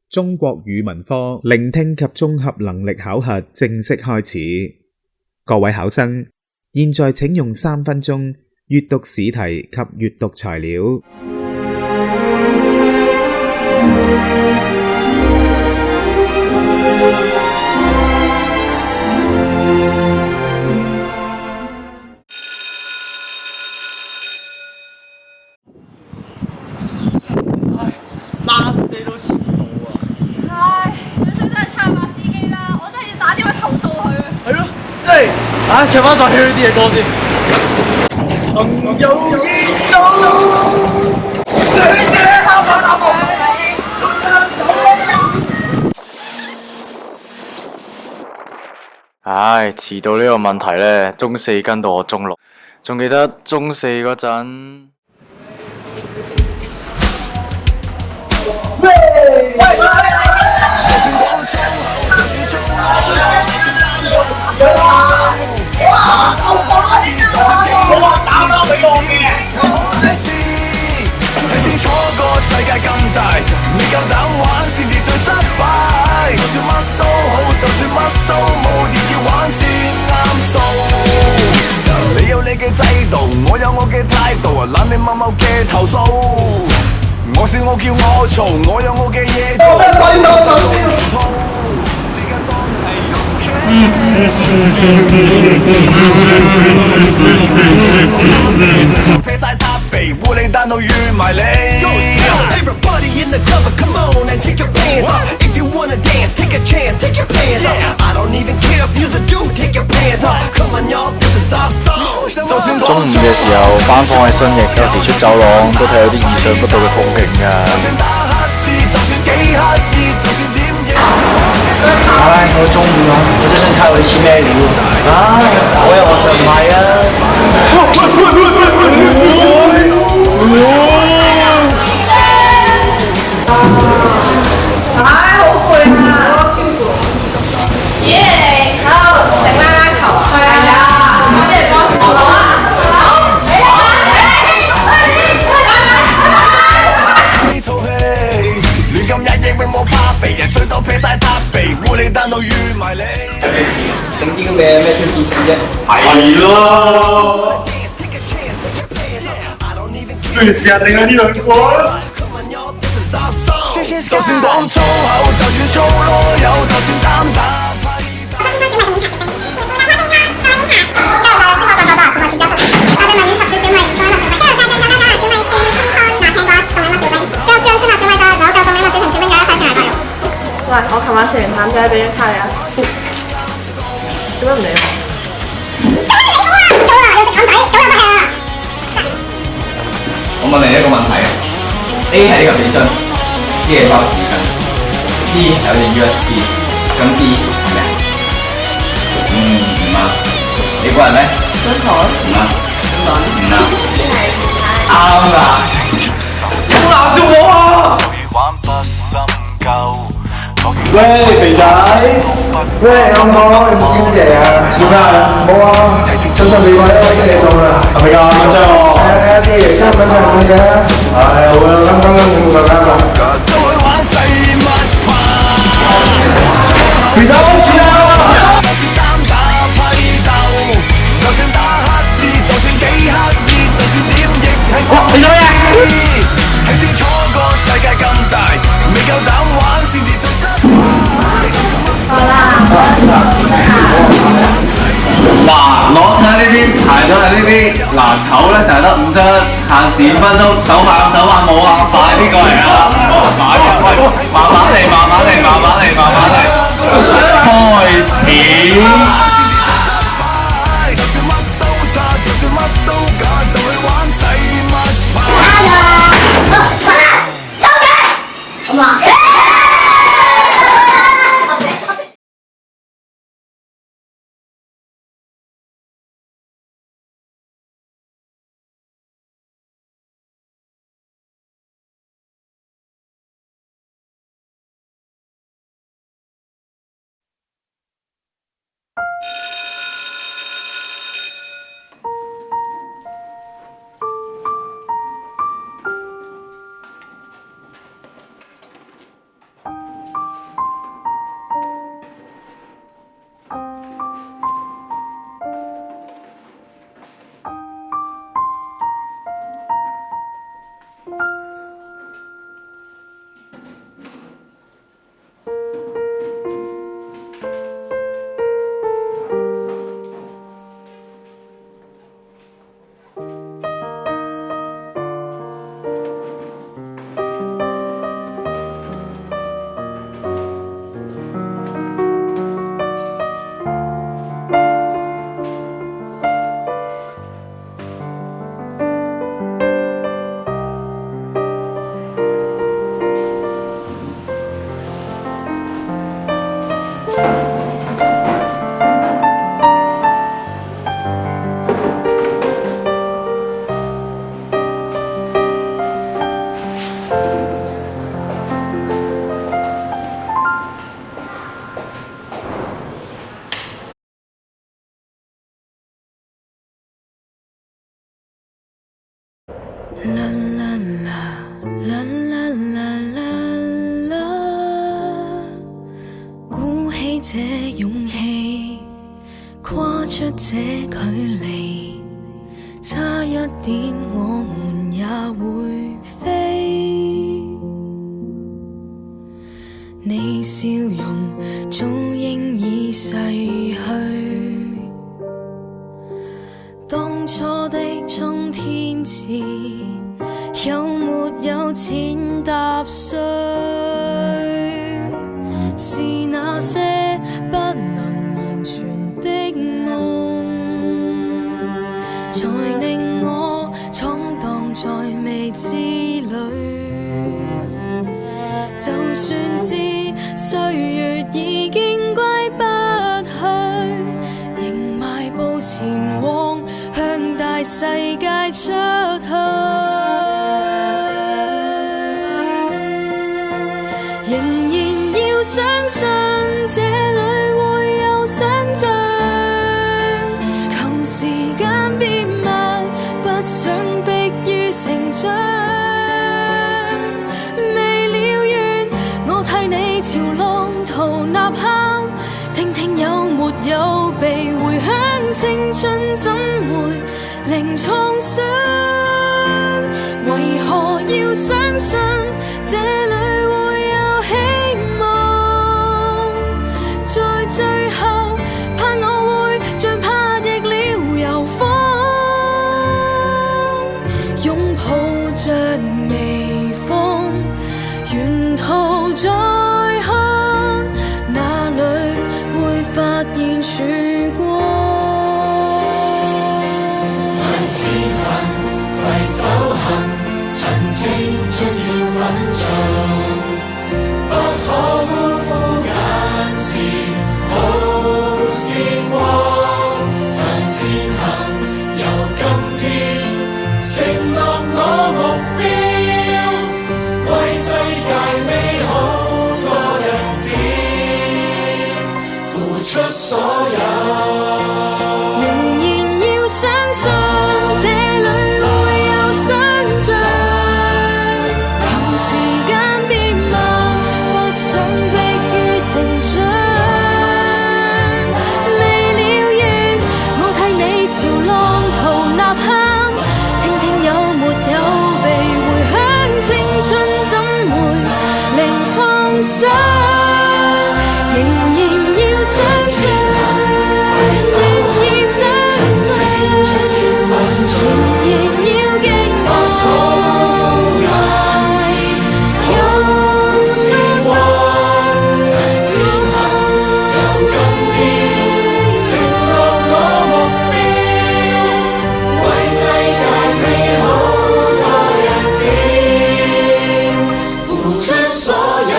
中國語文科聆聽及綜合能力考核正式開始。各位考生，現在請用3分鐘閱讀試題及閱讀材料。拉死你都遲到啊！唉，最衰真係差把司機啦，我真係要打電話投訴佢啊！係咯，即係，唱翻首 Harry 啲嘅歌先。朋友已走，水姐敲下打我。唉，遲到呢個問題呢，中四跟到我中六，仲記得中四嗰陣。世界咁大，未夠膽玩先至最失敗。就算乜都好，就算乜都冇，亦要玩先啱數。你有你嘅制度，我有我嘅態度，懶你某某嘅投訴。我笑我叫我嘈，我有我嘅嘢做。時間當係用啤晒塔鼻，烏里單到預埋你。Everybody in the club, come on and take your pants off. If you wanna dance, take a chance, take your pants off. I don't even care if you're a dude, take your pants off. Come on y'all, this is our song. 中午嘅時候，班放喺新翼，有時出走廊都睇到啲意想不到嘅風景㗎。唉，我中午我就想睇佢似咩料。唉，我又話想買啊。最多劈晒塔鼻，烏里單到預埋你。整啲咁嘅咩出電視啫？係咯。不如試下整下呢兩個啊！就算講粗口，就算粗囉柚，就算擔打批。喂，我琴晚食完淡仔，俾張卡你啊！做乜唔理我？我問你一個問題啊 ，A 係呢個紙樽，B 係包紙巾 ，C 係有隻 USB， 咁 D 係咩？唔啱，你估係咩？張台？唔啱，唔啱，啱啊！鬧住我啊！喂，肥仔，喂，有冇？你唔知乜嘢啊？做咩啊？冇啊，早上俾我一位嘢到啦。係咪㗎？緊張喎。係啊，啲嘢三分鐘咁嘅。係好啦，啱冇夠啱啦。肥仔開始啦！哇！你做咩啊？睇清楚個世界咁大，未夠膽玩先至最失敗。嗱，攞晒呢啲，排咗係呢啲，嗱醜咧就係得5張，限時5分鐘，手快冇啊，快啲過嚟啊！快啲，喂，慢慢嚟，慢慢嚟，慢慢嚟，慢慢嚟，開始。起這勇氣，跨出這距離，差一點我們也會飛。你笑容早應已逝去，當初的衝天志有沒有踐踏碎？是那些不能言傳的夢，才令我闖蕩在未知裏。就算知歲月已經歸不去，仍邁步前往，向大世界出去。仍然要相信這裏會有想像，求時間變慢，不想迫於成長。未了緣，我替你朝浪淘吶喊，聽聽有沒有被回響，青春怎會零創傷？為何要相信這裏會有希望？在最後怕我會像拍翼了遊芳，擁抱着微風，沿途再看，哪裏會發現曙光？向前行，攜手行，趁青春要奮進，不可辜負眼前好時光。向前行，由今天承諾我目標，為世界美好多一點，付出所有。仍然要相信這裏會有想像，求時間變慢，不想迫於成長。未了緣，我替你朝浪淘吶喊，聽聽有沒有被回響，青春怎會零創傷？仍然要相信，仍然相信，仍然要敬愛，有時光。由今天承諾我目標，為世界美好多一點，付出所有。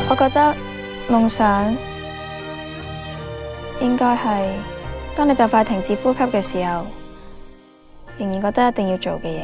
我覺得夢想應該係當你就快停止呼吸嘅時候，仍然覺得一定要做嘅嘢。